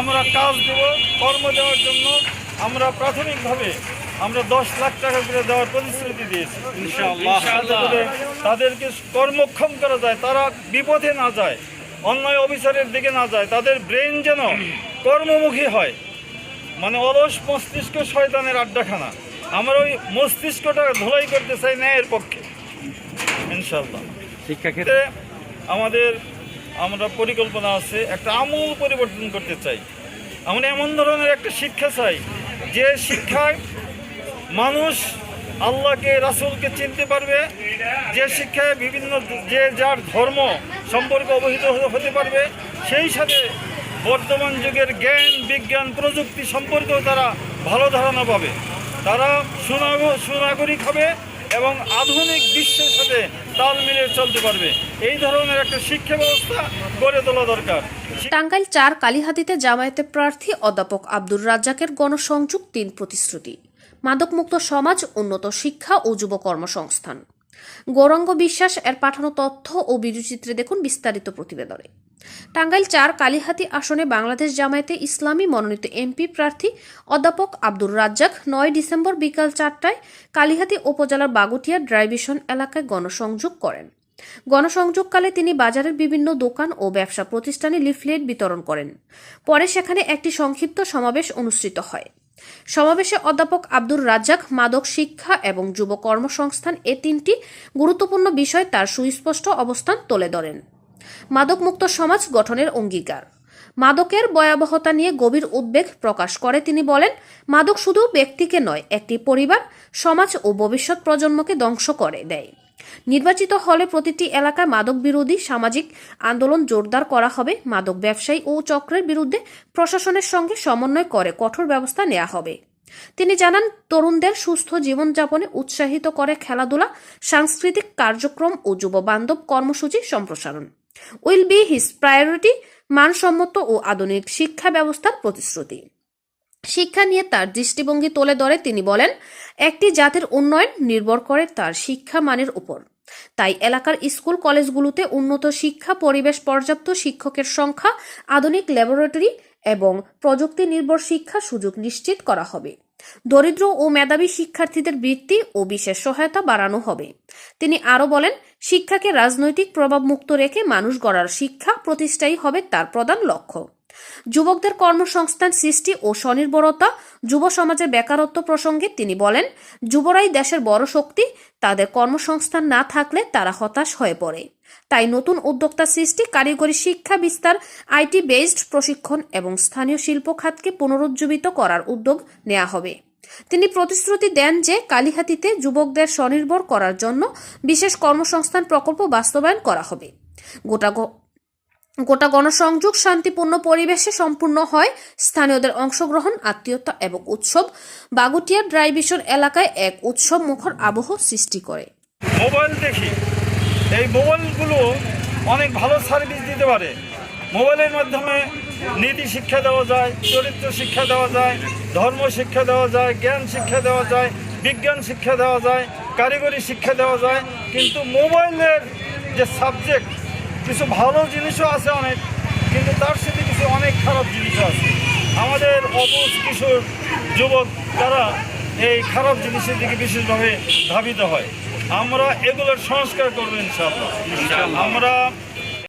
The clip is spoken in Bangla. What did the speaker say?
আমরা কাজ দেব, কর্ম দেওয়ার জন্য আমরা প্রাথমিকভাবে আমরা 10 লাখ টাকা করে দেওয়ার প্রতিশ্রুতি দিয়েছি। ইনশাআল্লাহ। যাতে করে তাদেরকে কর্মক্ষম করা যায়, তারা বিপথে না যায়, অন্যায় অফিসারের দিকে না যায়, তাদের ব্রেন যেন কর্মমুখী হয়। মানে অলস মস্তিষ্ক শয়তানের আড্ডাখানা, আমরা ওই মস্তিষ্কটা ধোলাই করতে চাই ন্যায়ের পক্ষে ইনশাআল্লাহ। শিক্ষাক্ষেত্রে আমরা পরিকল্পনা আছে, একটা আমূল পরিবর্তন করতে চাই। আমরা এমন ধরনের একটা শিক্ষা চাই যে শিক্ষায় মানুষ আল্লাহকে, রাসূলকে চিনতে পারবে, যে শিক্ষায় বিভিন্ন যে যার ধর্ম সম্পর্কে অবহিত হতে পারবে, সেই সাথে বর্তমান যুগের জ্ঞান বিজ্ঞান প্রযুক্তি সম্পর্কেও তারা ভালো ধারণা পাবে, তারা সুনাগরিক হবে এবং আধুনিক বিশ্বের সাথে তাল মিলিয়ে চলতে পারবে। এই ধরনের একটা শিক্ষা ব্যবস্থা গড়ে তোলা দরকার। টাঙ্গাইল 4 কালিহাতীতে জামায়াতে প্রার্থী অধ্যাপক আব্দুর রাজ্জাকের গণসংযোগ 3 প্রতিশ্রুতি। মাদকমুক্ত সমাজ, উন্নত শিক্ষা ও যুব কর্মসংস্থান। গৌরাঙ্গ বিশ্বাস এর পাঠানো তথ্য ও ভিডিওচিত্রে দেখুন বিস্তারিত প্রতিবেদনে। টাঙ্গাইল 4 কালিহাতী আসনে বাংলাদেশ জামায়াতে ইসলামী মনোনীত এমপি প্রার্থী অধ্যাপক আব্দুর রাজ্জাক 9 ডিসেম্বর বিকাল 4টায় কালিহাতী উপজেলার বাগুটিয়া ড্রাইভিশন এলাকায় গণসংযোগ করেন। গণসংযোগকালে তিনি বাজারের বিভিন্ন দোকান ও ব্যবসা প্রতিষ্ঠানে লিফলেট বিতরণ করেন। পরে সেখানে একটি সংক্ষিপ্ত সমাবেশ অনুষ্ঠিত হয়। সমাবেশে অধ্যাপক আব্দুর রাজ্জাক মাদক শিক্ষা এবং যুব কর্মসংস্থান এ 3টি গুরুত্বপূর্ণ বিষয় তার সুস্পষ্ট অবস্থান তুলে ধরেন। মাদকমুক্ত সমাজ গঠনের অঙ্গীকার। মাদকের ভয়াবহতা নিয়ে গভীর উদ্বেগ প্রকাশ করে তিনি বলেন, মাদক শুধু ব্যক্তিকে নয়, একটি পরিবার, সমাজ ও ভবিষ্যৎ প্রজন্মকে ধ্বংস করে দেয়। নির্বাচিত হলে প্রতিটি এলাকায় মাদক বিরোধী সামাজিক আন্দোলন জোরদার করা হবে। মাদক ব্যবসায়ী ও চক্রের বিরুদ্ধে প্রশাসনের সঙ্গে সমন্বয় করে কঠোর ব্যবস্থা নেওয়া হবে। তিনি জানান, তরুণদের সুস্থ জীবনযাপনে উৎসাহিত করে খেলাধুলা, সাংস্কৃতিক কার্যক্রম ও যুব বান্ধব কর্মসূচি সম্প্রসারণ উইল বি হিজ প্রায়োরিটি। মানসম্মত ও আধুনিক শিক্ষা ব্যবস্থার প্রতিশ্রুতি। শিক্ষা নিয়ে তার দৃষ্টিভঙ্গি তুলে ধরে তিনি বলেন, একটি জাতির উন্নয়ন নির্ভর করে তার শিক্ষা মানের উপর। তাই এলাকার স্কুল কলেজগুলোতে উন্নত শিক্ষা পরিবেশ, পর্যাপ্ত শিক্ষকের সংখ্যা, আধুনিক ল্যাবরেটরি এবং প্রযুক্তি নির্ভর শিক্ষা সুযোগ নিশ্চিত করা হবে। দরিদ্র ও মেধাবী শিক্ষার্থীদের বৃত্তি ও বিশেষ সহায়তা বাড়ানো হবে। তিনি আরও বলেন, শিক্ষাকে রাজনৈতিক প্রভাব মুক্ত রেখে মানুষ গড়ার শিক্ষা প্রতিষ্ঠাই হবে তার প্রধান লক্ষ্য। যুবকদের কর্মসংস্থান সৃষ্টি ও স্বনির্ভরতা, যুব সমাজের বেকারত্ব প্রসঙ্গে তিনি বলেন, যুবরাই দেশের বড় শক্তি, তাদের কর্মসংস্থান না থাকলে তারা হতাশ হয়ে পড়ে। তাই নতুন উদ্যোক্তা সৃষ্টি, কারিগরি শিক্ষা বিস্তার, আইটি বেসড প্রশিক্ষণ এবং স্থানীয় শিল্প খাতকে পুনরুজ্জীবিত করার উদ্যোগ নেওয়া হবে। তিনি প্রতিশ্রুতি দেন যে কালিহাতীতে যুবকদের স্বনির্ভর করার জন্য বিশেষ কর্মসংস্থান প্রকল্প বাস্তবায়ন করা হবে। গোটা গণসংযোগ শান্তিপূর্ণ পরিবেশে সম্পূর্ণ হয়। স্থানীয়দের অংশগ্রহণ, আত্মীয়তা এবং উৎসব বাগুটিয়া ড্রাইভিশন এলাকায় এক উৎসব মুখর আবহ সৃষ্টি করে। মোবাইল দেখি, এই মোবাইলগুলো অনেক ভালো সার্ভিস দিতে পারে। মোবাইলের মাধ্যমে নীতি শিক্ষা দেওয়া যায়, চরিত্র শিক্ষা দেওয়া যায়, ধর্ম শিক্ষা দেওয়া যায়, জ্ঞান শিক্ষা দেওয়া যায়, বিজ্ঞান শিক্ষা দেওয়া যায়, কারিগরি শিক্ষা দেওয়া যায়। কিন্তু মোবাইলের যে সাবজেক্ট, কিছু ভালো জিনিসও আছে অনেক, কিন্তু তার সাথে কিছু অনেক খারাপ জিনিসও আছে। আমাদের অবুঝ কিশোর যুবক তারা এই খারাপ জিনিসের দিকে বিশেষভাবে ধাবিত হয়। আমরা এগুলোর সংস্কার করবো ইনশাআল্লাহ। আমরা